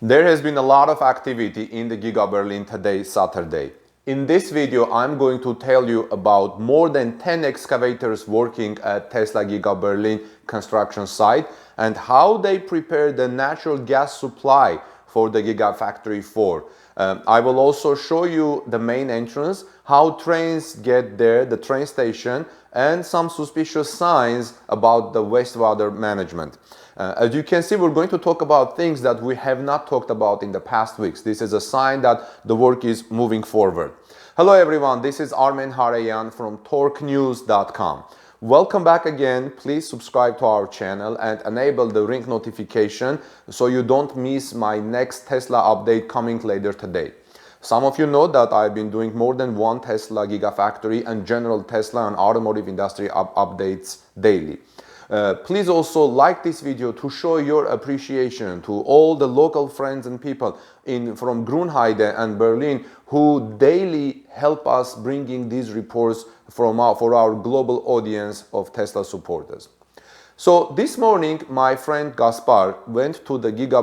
There has been a lot of activity in the Giga Berlin today, Saturday. In this video, I'm going to tell you about more than 10 excavators working at Tesla Giga Berlin construction site and how they prepare the natural gas supply for the Gigafactory 4. I will also show you the main entrance, how trains get there, the train station, and some suspicious signs about the wastewater management. As you can see, we're going to talk about things that we have not talked about in the past weeks. This is a sign that the work is moving forward. Hello everyone, this is Armen Harayan from torquenews.com. Welcome back again. Please subscribe to our channel and enable the ring notification so you don't miss my next Tesla update coming later today. Some of you know that I've been doing more than one Tesla Gigafactory and general Tesla and automotive industry updates daily. Please also like this video to show your appreciation to all the local friends and people from Grünheide and Berlin who daily help us bringing these reports for our global audience of Tesla supporters. So this morning, my friend Caspar went to the Giga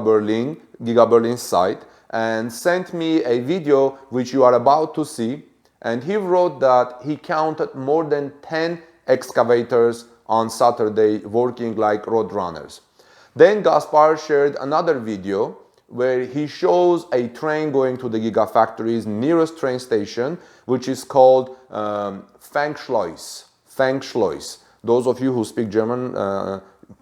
Berlin site and sent me a video which you are about to see, and he wrote that he counted more than 10 excavators on Saturday working like roadrunners. Then Caspar shared another video where he shows a train going to the Gigafactory's nearest train station, which is called Fangshleuse. Fangshleuse. Those of you who speak German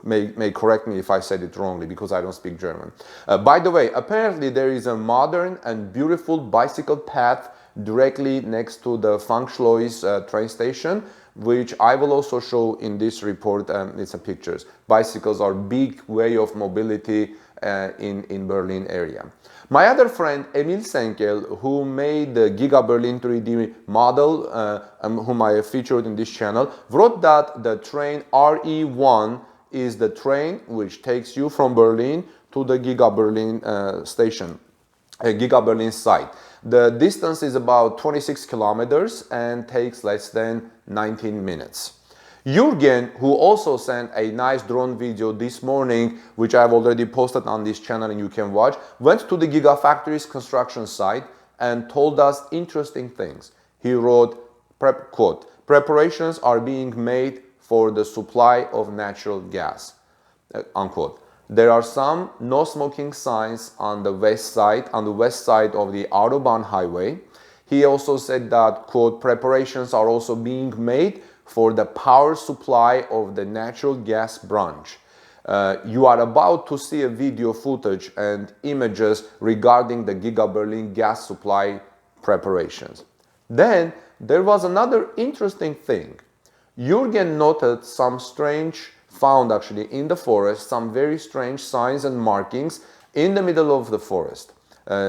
may correct me if I said it wrongly, because I don't speak German. By the way, apparently there is a modern and beautiful bicycle path directly next to the Fangchleuse train station, which I will also show in this report. It's a pictures. Bicycles are big way of mobility in Berlin area. My other friend Emil Senkel, who made the Giga Berlin 3D model, whom I have featured in this channel, wrote that the train RE1 is the train which takes you from Berlin to the Giga Berlin station, Giga Berlin site. The distance is about 26 kilometers and takes less than 19 minutes. Jürgen, who also sent a nice drone video this morning, which I've already posted on this channel and you can watch, went to the Gigafactory's construction site and told us interesting things. He wrote, quote, "Preparations are being made for the supply of natural gas," unquote. There are some no smoking signs on the west side of the Autobahn highway. He also said that, quote, "Preparations are also being made for the power supply of the natural gas branch." You are about to see a video footage and images regarding the Giga Berlin gas supply preparations. Then there was another interesting thing. Jürgen noted found actually in the forest some very strange signs and markings in the middle of the forest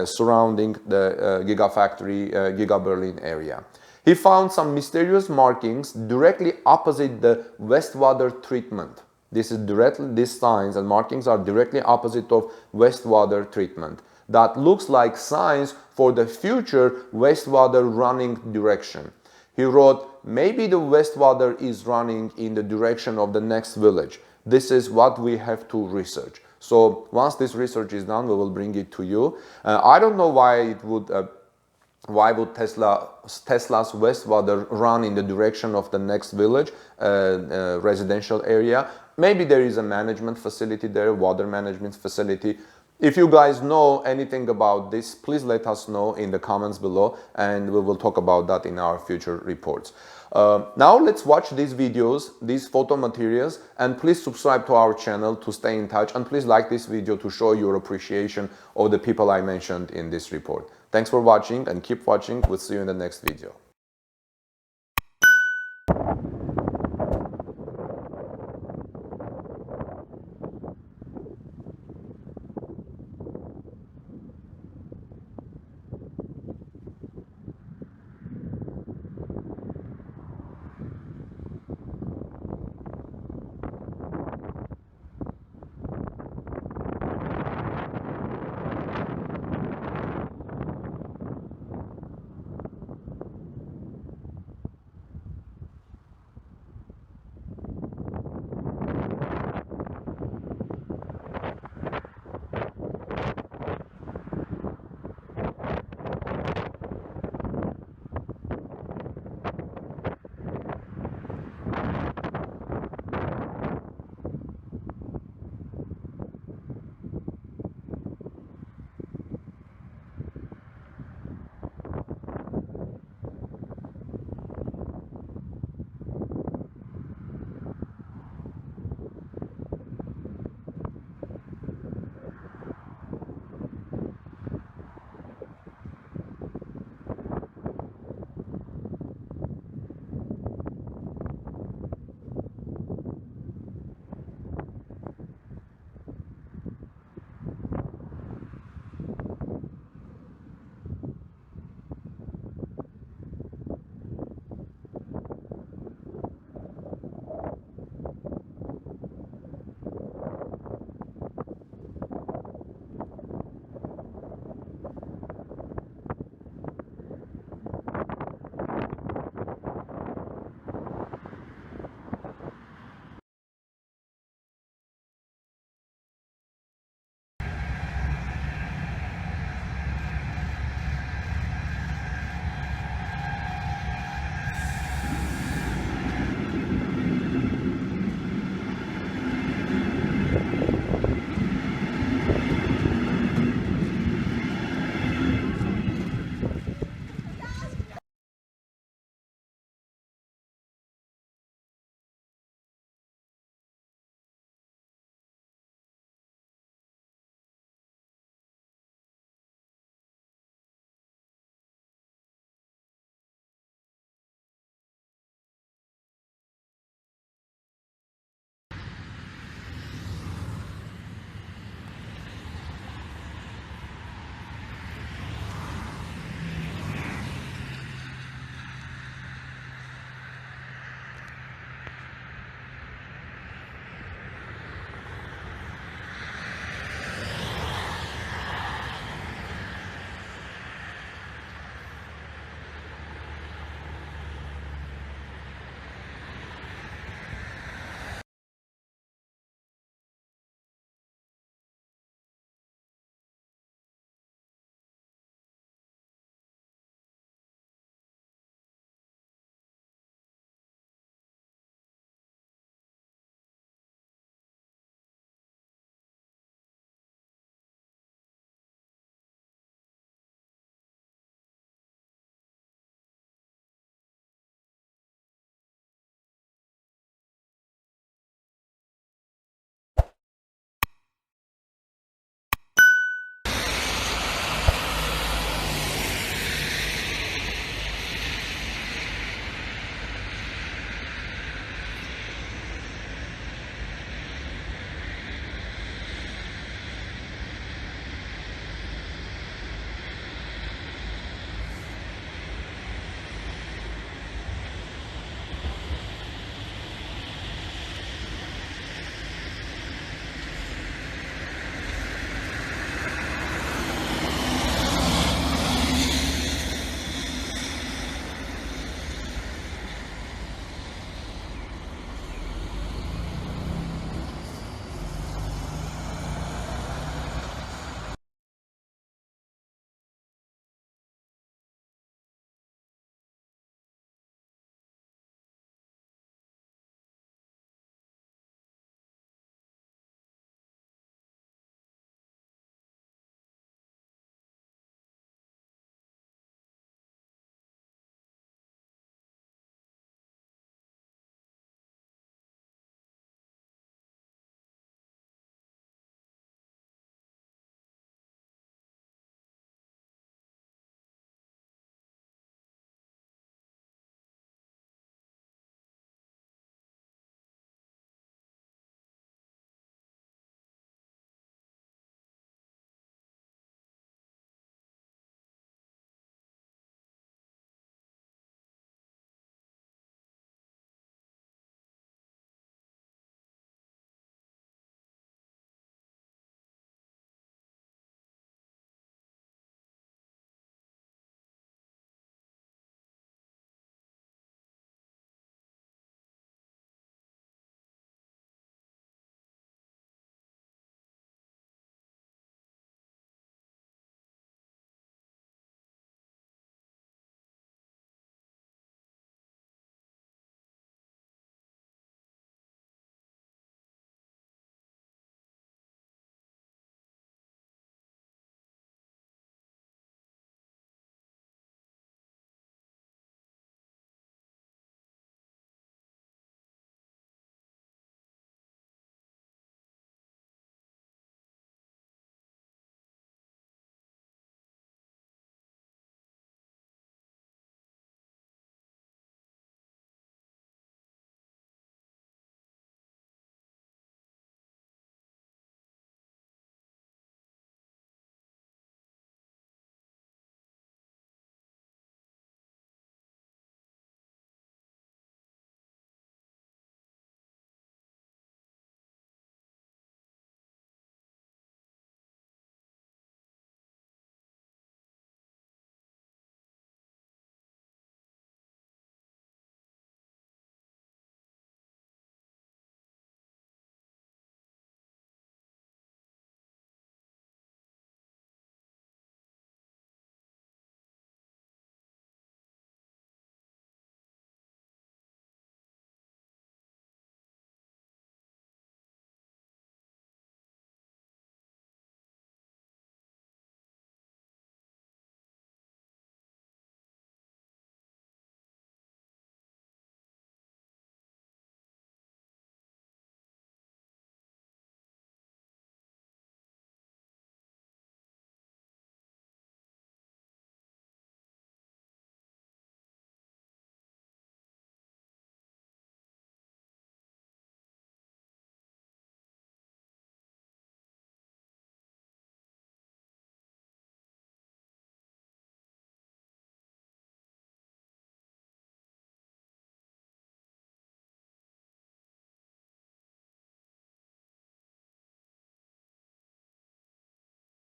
surrounding the Gigafactory, Giga Berlin area. He found some mysterious markings directly opposite the wastewater treatment. These signs and markings are directly opposite of wastewater treatment. That looks like signs for the future wastewater running direction. He wrote, "Maybe the wastewater is running in the direction of the next village. This is what we have to research." So once this research is done, we will bring it to you. I don't know why would Tesla's wastewater run in the direction of the next village, residential area. Maybe there is a management facility there, water management facility. If you guys know anything about this, please let us know in the comments below, and we will talk about that in our future reports. Now let's watch these videos, these photo materials, and please subscribe to our channel to stay in touch, and please like this video to show your appreciation of the people I mentioned in this report. Thanks for watching and keep watching. We'll see you in the next video.